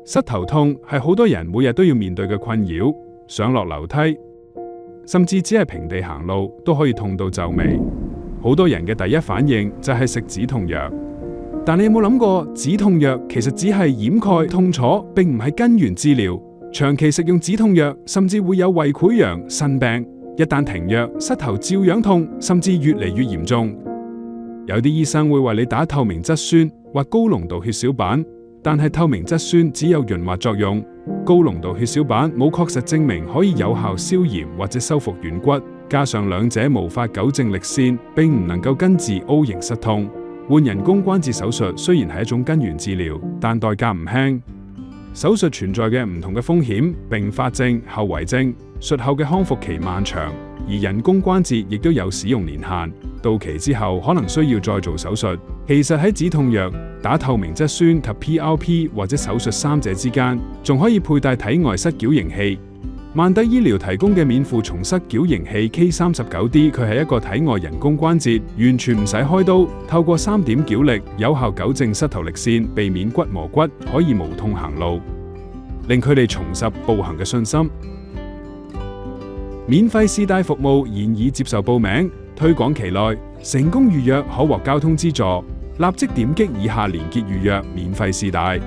膝頭痛係好多人每日都要面對嘅困擾，上落樓梯，甚至只係平地行路都可以痛到皺眉。好多人嘅第一反應就係食止痛藥，但你有冇諗過，止痛藥其實只係掩蓋痛楚，並唔係根源治療。長期食用止痛藥，甚至會有胃潰瘍、腎病。一旦停藥，膝頭照樣痛，甚至越嚟越嚴重。有啲醫生會為你打透明質酸或高濃度血小板，但係透明質酸只有潤滑作用，高濃度血小板冇確實證明可以有效消炎或者修復軟骨，加上兩者無法糾正力線，並唔能夠根治 O 型膝痛。換人工關節手術雖然係一種根源治療，但代價唔輕。手術存在嘅唔同嘅風險、併發症、後遺症，術後嘅康復期漫長，而人工關節亦都有使用年限，到期之後可能需要再做手術。其實喺止痛藥、打透明質酸及 PRP 或者手術三者之間，仲可以佩戴體外膝矯形器。萬德醫療提供嘅免負重膝矯形器 K39D， 佢係一個體外人工關節，完全唔使開刀，透過3點矯力，有效糾正膝頭力線，避免骨磨骨，可以無痛行路，令佢哋重拾步行嘅信心。免費試戴服務現已接受報名，推廣期內成功預約可獲交通資助，立即點擊以下連結預約免費試戴。